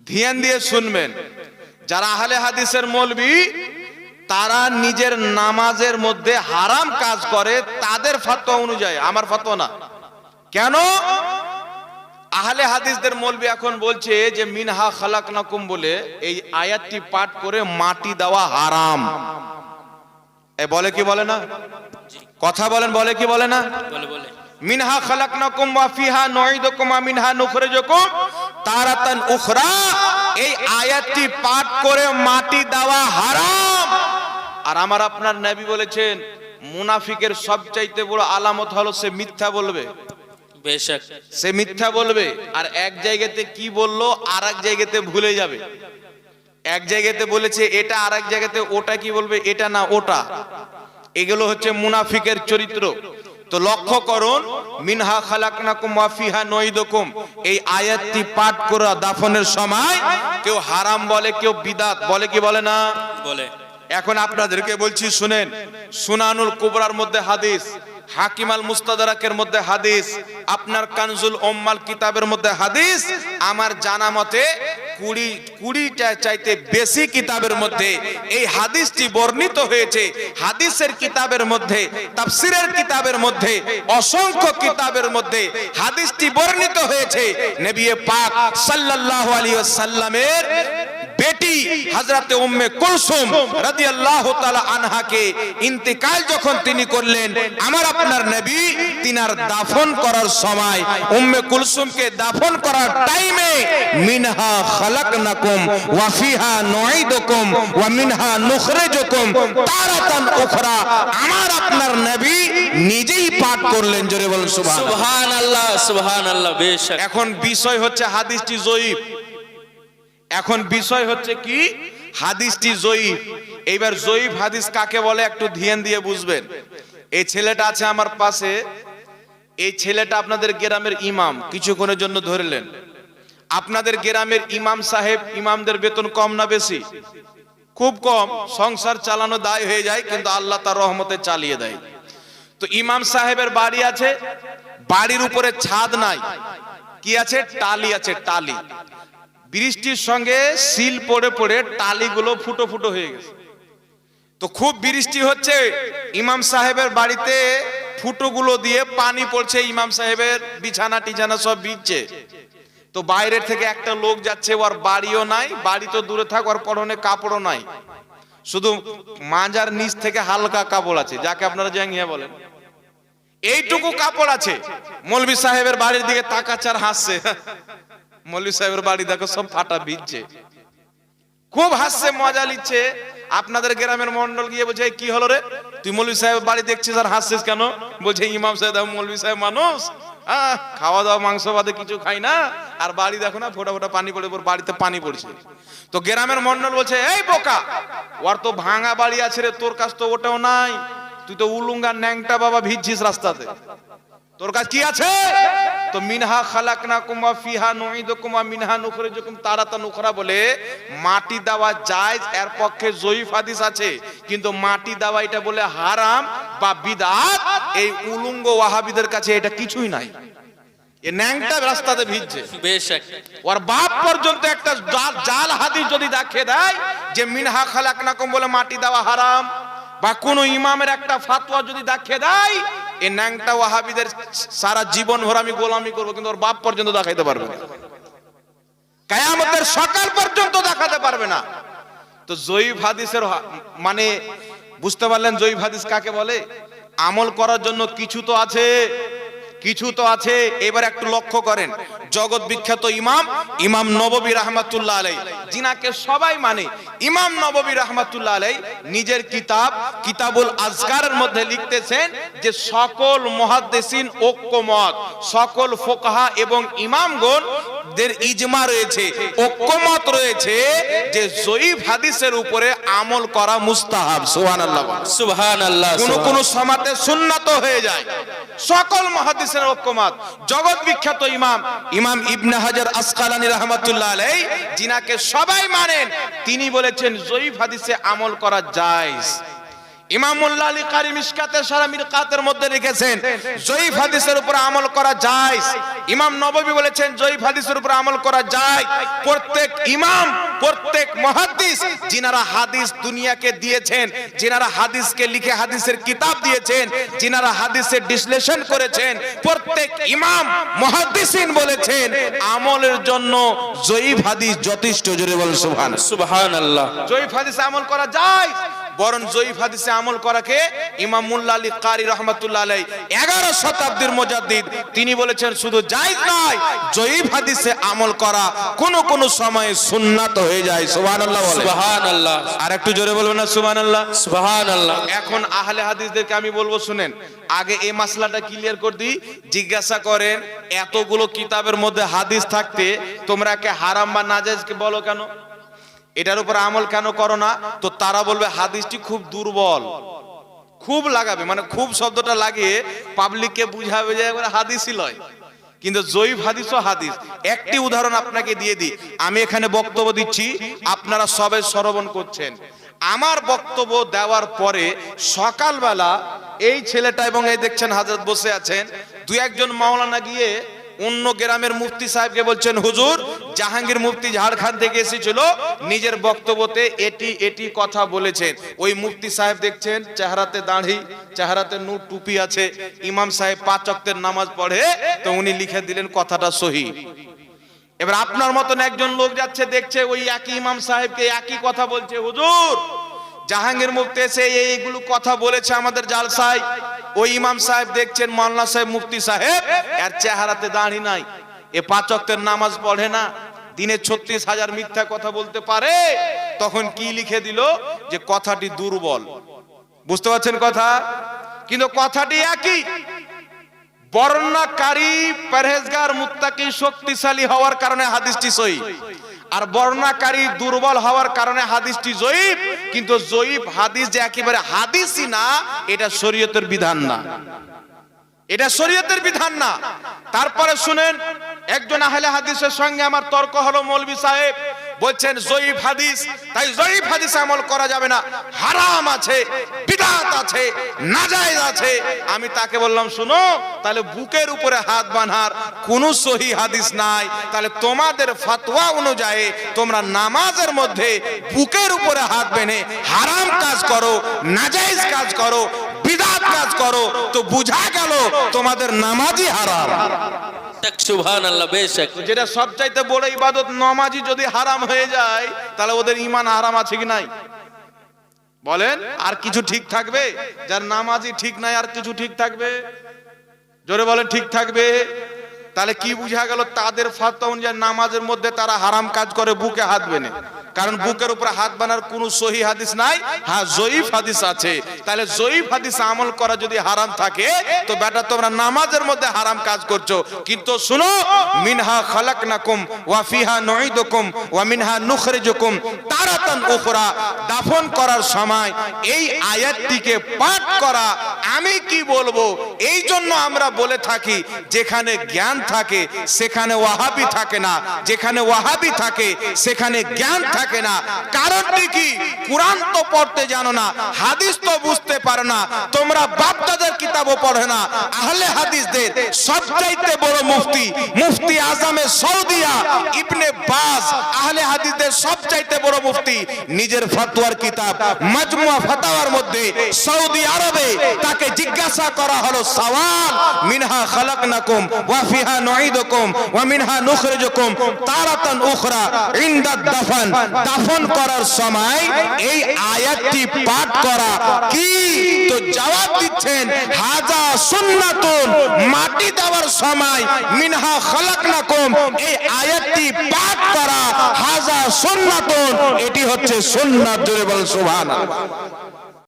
ধ্যান দিয়ে শুনবেন, যারা আহলে হাদিসের মৌলবি তারা নিজের নামাজের মধ্যে হারাম কাজ করে তাদের ফতোয়া অনুযায়ী, আমার ফতোয়া না। কেন? আহলে হাদিসদের মৌলবি এখন বলছে যে মিনহা খালাকনাকুম বলে এই আয়াতটি পাঠ করে মাটি দেওয়া হারাম। এ বলে কি বলে না? কথা বলেন, বলে কি বলে না? বলে মিনহা খালাকনাকুম ওয়া ফিহা নুঈদুকুম ওয়া মিনহা নুখরিজুকুম তারাতান উখরা, এই আয়াতটি পাঠ করে মাটি দেওয়া হারাম। আর আমার আপনার নবী বলেছেন মুনাফিকের সবচাইতে বড় আলামত হলো সে মিথ্যা বলবে। বেশক সে মিথ্যা বলবে, আর এক জায়গাতে কি বললো আর এক জায়গাতে ভুলে যাবে। এক জায়গাতে বলেছে এটা, আর এক জায়গাতে ওটা কি বলবে, এটা না ওটা। এগুলো হচ্ছে মুনাফিকের চরিত্র। তো লক্ষ্য করুন, মিনহা খালাকনাকুম ওয়া ফিহা নুঈদুকুম এই আয়াতটি পাঠ করে দাফনের সময় কেউ হারাম বলে, কেউ বিদাত বলে, কি বলে না? বলে। এখন আপনাদেরকে বলছি শুনেন, সুনানুল কুবরার মধ্যে হাদিস, হাকিম আল মুস্তাদরাকের মধ্যে হাদিস, আপনার কানজুল উম্মাল কিতাবের মধ্যে হাদিস, আমার জানা মতে 20টা চাইতে বেশি কিতাবের মধ্যে এই হাদিসটি বর্ণিত হয়েছে। হাদিসের কিতাবের মধ্যে, তাফসীরের কিতাবের মধ্যে, অসংখ্য কিতাবের মধ্যে হাদিসটি বর্ণিত হয়েছে। নবী পাক সাল্লাল্লাহু আলাইহি ওয়াসাল্লামের বেটি হযরতে উম্মে কুলসুম রাদিয়াল্লাহু তাআলা আনহাকে ইন্তেকাল যখন তিনি করলেন, আমার আপনার নবী তিনার দাফন করার সময় উম্মে কুলসুমকে দাফন করার টাইমে মিনহা খালাকনাকুম ওয়া ফিহা নুঈদুকুম ওয়া মিনহা নুখরিজুকুম তারাতান উখরা আমার আপনার নবী নিজেই পাঠ করলেন। জোরে বলুন সুবহানাল্লাহ। সুবহানাল্লাহ, সুবহানাল্লাহ। বেশক এখন বিষয় হচ্ছে হাদিসটি জয়ীফ। এখন বিষয় হচ্ছে কি, হাদিসটি জয়ীফ। এইবার জয়ীফ হাদিস কাকে বলে একটু ধ্যান দিয়ে বুঝবেন। এই ছেলেটা আছে আমার পাশে, এই ছেলেটা আপনাদের গ্রামের ইমাম, কিছুক্ষণের জন্য ধরলেন। আপনাদের গ্রামের ইমাম সাহেব, ইমামদের বেতন কম না বেশি? খুব কম, সংসার চালানো দায় হয়ে যায়, কিন্তু আল্লাহ তার রহমতে চালিয়ে দেয়। তো ইমাম সাহেবের বাড়ি আছে, বাড়ির উপরে ছাদ নাই, কি আছে? টালি আছে, টালি। বৃষ্টির সঙ্গে সিল পড়ে পড়ে টালিগুলো ফুটো ফুটো হয়ে গেছে। তো খুব বৃষ্টি হচ্ছে, ইমাম সাহেবের বাড়িতে ফুটোগুলো দিয়ে পানি পড়ছে, ইমাম সাহেবের বিছানা টিছানা সব ভিজছে। তো বাইরের থেকে একটা লোক যাচ্ছে, ওর বাড়িও নাই, বাড়ি তো দূরে থাক, ওর পরনে কাপড়ও নাই, শুধু মাজার নিচ থেকে হালকা কাপড় আছে, যাকে আপনারা জাঙ্গিয়া বলেন, এইটুকু কাপড় আছে। মৌলভী সাহেবের বাড়ির দিকে তাকাচ্ছে আর হাসছে। মৌলভী সাহেবের বাড়ি দেখো সব ফাটা ভিজছে, খুব হাসছে, মজা নিচ্ছে। আপনাদের গ্রামের মন্ডল গিয়ে বলছে কি হলো রে, তুই মৌলভী সাহেবের বাড়ি দেখছিস আর হাসছিস কেন? বলছে ইমাম সাহেব, মৌলভী সাহেব মানুষ, খাওয়া দাওয়া মাংস বাদে কিছু খাই না, আর বাড়ি দেখো না ফোটা ফোটা পানি পড়ে, বাড়িতে পানি পড়ছে। তো গ্রামের মন্ডল বলছে এই বোকা, ওর তো ভাঙা বাড়ি আছে রে, তোর কাছ তো ওটাও নাই, তুই তো উলুঙ্গা ন্যাংটা বাবা ভিজছিস রাস্তাতে, তোর কাছে কি আছে? তো মিনহা খালাকনাকুম ওয়া ফিহা নুঈদুকুম ওয়া মিনহা নুখরিজুকুম তারাতান উখরা বলে মাটি দেওয়া জায়েজ, এর পক্ষে জয়ীফ হাদিস আছে, কিন্তু মাটি দেওয়া এটা বলে হারাম বা বিদআত, এই উলুঙ্গ ওয়াহাবিদের কাছে এটা কিছুই নাই। এ ন্যাংটা রাস্তাতে ভিজছে, বেশক ওর বাপ পর্যন্ত একটা জাল হাদিস যদি দেখিয়ে দেয় যে মিনহা খালাকনাকুম বলে মাটি দেওয়া হারাম, বা কোন ইমামের একটা ফাতোয়া যদি দেখিয়ে দেয়, এই ন্যাংটা ওয়াহাবিদের সারা জীবন ভর আমি গোলামি করবো, কিন্তু ওর বাপ পর্যন্ত দেখাইতে পারবে না, কিয়ামতের সকাল পর্যন্ত দেখাতে পারবে না। তো জয়ীফ হাদিসের মানে বুঝতে পারলেন জয়ীফ হাদিস কাকে বলে? আমল করার জন্য কিছু তো আছে, কিছু তো আছে। এবার একটু লক্ষ্য করেন, জগৎ বিখ্যাত ইমাম, ইমাম নববী রাহমাতুল্লাহ আলাইহি, যিনাকে সবাই মানে, ইমাম নববী রাহমাতুল্লাহ আলাইহি নিজের কিতাব কিতাবুল আজকারের মধ্যে লিখতেছেন যে সকল মুহাদ্দিসিন ঐক্যমত, সকল ফুকাহা এবং ইমামগণ দের ইজমা রয়েছে, ঐক্যমত রয়েছে যে জয়ীফ হাদিসের উপরে আমল করা মুস্তাহাব। সুবহানাল্লাহ, সুবহানাল্লাহ। কোন কোন সমাতে সুন্নাত হয়ে যায়। সকল মুহাদ্দিসের ঐক্যমত, জগৎ বিখ্যাত ইমাম, ইমাম ইবনে হাজার আসকালানী রাহমাতুল্লাহ আলাইহি, যিনাকে সবাই মানেন, তিনি বলেছেন জয়ীফ হাদিসে আমল করা জায়েজ। ইমাম মোল্লা আলী কারি মিশকাতের সারা মিরকাতের মধ্যে লিখেছেন জয়ীফ হাদিসের উপর আমল করা যায়। ইমাম নববী বলেছেন জয়ীফ হাদিসের উপর আমল করা যায়। প্রত্যেক ইমাম, প্রত্যেক মুহাদ্দিস যিনারা হাদিস দুনিয়াকে দিয়েছেন, যিনারা হাদিসকে লিখে হাদিসের কিতাব দিয়েছেন, যিনারা হাদিসের বিশ্লেষণ করেছেন, প্রত্যেক ইমাম মুহাদ্দিসিন বলেছেন আমলের জন্য জয়ীফ হাদিস যথেষ্ট। জোরে বল সুবহানাল্লাহ। সুবহানাল্লাহ। জয়ীফ হাদিসে আমল করা যায়, বরং জয়ীফ হাদিসে আমল করাকে ইমাম মোল্লা আলী কারি রাহমাতুল্লাহ আলাইহি 11 শতাব্দীর মুজাদ্দিদ তিনি বলেছেন শুধু জায়েজ নয়, জয়ীফ হাদিসে আমল করা কোন কোন সময়ে সুন্নাত হয়ে যায়। সুবহানাল্লাহ বলেন। সুবহানাল্লাহ। আর একটু জোরে বলবেন না সুবহানাল্লাহ। সুবহানাল্লাহ। এখন আহলে হাদিসদেরকে আমি বলবো শুনেন, আগে এই মাসলাটা ক্লিয়ার করে দিই। জিজ্ঞাসা করেন এতগুলো কিতাবের মধ্যে হাদিস থাকতে তোমরা কে হারাম বা নাজায়েজকে বলো কেন, এটার উপর আমল কেন করো না? তো তারা বলবে হাদিসটি খুব দুর্বল। খুব লাগাবে, মানে খুব শব্দটা লাগিয়ে পাবলিককে বুঝাবে যে হাদিসই লয়, কিন্তু জয়ীফ হাদিসও হাদিস। একটি উদাহরণ আপনাকে দিয়ে দিই। আমি এখানে বক্তব্য দিচ্ছি, আপনারা সবাই শ্রবণ করছেন। আমার বক্তব্য দেওয়ার পরে সকালবেলা এই ছেলেটা এবং এই দেখছেন হযরত বসে আছেন, দুই একজন মাওলানা গিয়ে অন্য গ্রামের মুফতি সাহেবকে বলছেন হুজুর জাহাঙ্গীর মুফতি ঝাড়খণ্ড থেকে এসেছিল, নিজের বক্তব্যতে এটি এটি কথা বলেছেন। ওই মুফতি সাহেব দেখছেন চেহারাতে দাড়ি, চেহারাতে নূর টুপি আছে, ইমাম সাহেব 5 ওয়াক্তের নামাজ পড়ে, তো উনি লিখে দিলেন কথাটা সহি। এবার আপনার মতন একজন লোক যাচ্ছে দেখছে ওই একই ইমাম সাহেবকে একই কথা বলছে, হুজুর জাহাঙ্গীর মুফতি এসে এইগুলো কথা বলেছে আমাদের জালসায়। ওই ইমাম সাহেব দেখছেন মাওলানা সাহেব মুফতি সাহেব এর চেহারাতে দাড়ি নাই, এ 5 ওয়াক্তের নামাজ পড়ে না, দিনে 36,000 মিথ্যা কথা বলতে পারে। তখন কি লিখে দিল যে কথাটি দুর্বল। বুঝতে পারছেন কথা? কিন্তু কথাটি একই। বর্ণনাকারী পরহেজগার মুত্তাকি শক্তিশালী হওয়ার কারণে হাদিসটি সহিহ, আর বর্ণনাকারী দুর্বল হওয়ার কারণে হাদিসটি জয়ীফ। কিন্তু জয়ীফ হাদিস যে একেবারে হাদিসই না, এটা শরীয়তের বিধান না, এটা শরীয়তের বিধান না। তারপরে শুনেন, একজন আহলে হাদিসের সঙ্গে আমার তর্ক হলো। মৌলভী সাহেব বলছেন জয়ীফ হাদিস, তাই জয়ীফ হাদিস আমল করা যাবে না, হারাম আছে, বিদআত আছে, নাজায়েজ আছে। আমি তাকে বললাম শুনো, তাহলে বুকের উপরে হাত বাঁধার কোন সহি হাদিস নাই, তাহলে তোমাদের ফতোয়া অনুযায়ী তোমরা নামাজের মধ্যে বুকের উপরে হাত বেঁধে হারাম কাজ করো, নাজায়েজ কাজ করো, বিদআত কাজ করো, তো বুঝা গেল তোমাদের নামাজই হারাম। সুবহানাল্লাহ। বেশক। যেটা সবচাইতে বড় ইবাদত, নামাজই যদি হারাম হয়ে যায় তাহলে ওদের ঈমান হারাম আছে কি নাই বলেন? আর কিছু ঠিক থাকবে? যার নামাজই ঠিক নাই আর কিছু ঠিক থাকবে? জোরে বলেন ঠিক থাকবে? তাহলে কি বুঝা গেল? তাদের ফতোয়া অনুযায়ী নামাজের মধ্যে তারা হারাম কাজ করে, বুকে হাত বেঁধে। কারণ বুকের উপরে হাত বানার কোনো সহি হাদিস নাই, হ্যাঁ জয়ীফ হাদিস আছে। তাহলে জয়ীফ হাদিস আমল করা যদি হারাম থাকে, তো বেটা তোমরা নামাজের মধ্যে হারাম কাজ করছো। কিন্তু শুনো, মিনহা খালাকনাকুম ওয়া ফিহা নুঈদুকুম ওয়া মিনহা নুখরিজুকুম তারাতান উখরা। দাফন করার সময় এই আয়াতটিকে পাঠ করা, আমি কি বলবো, এই জন্য আমরা বলে থাকি যেখানে জ্ঞান থাকে সেখানে ওয়াহাবি থাকে না, যেখানে ওয়াহাবি থাকে সেখানে জ্ঞান থাকে না। কারণটি কি? কুরআন তো পড়তে জানো না, হাদিস তো বুঝতে পারো না, তোমরা বাপ-দাদার কিতাবও পড়ো না। আহলে হাদিসদের সবচাইতে বড় মুফতি, মুফতি আজমে সৌদিয়া ইবনে বাজ, আহলে হাদিসদের সবচাইতে বড় মুফতি, নিজের ফতোয়ার কিতাব মাজমুয়া ফাতাওয়ার মধ্যে সৌদি আরবে তাকে জিজ্ঞাসা করা হলো সওয়াল, মিনহা খালাকনাকুম ওয়া ফিহা নুঈদুকুম ওয়া মিনহা নুখরিজুকুম তারাতান উখরা ইনদা দাফন। দাফন করার সময় এই আয়াতটি পাঠ করা কি? তো জবাব দিচ্ছেন হাজা সুন্নাতুন। মাটি দেওয়ার সময় মিনহা খালাকনাকুম এই আয়াতটি পাঠ করা হাজা সুন্নাতুন, এটি হচ্ছে সুন্নাত। জোরে বল সুবহানাল্লাহ।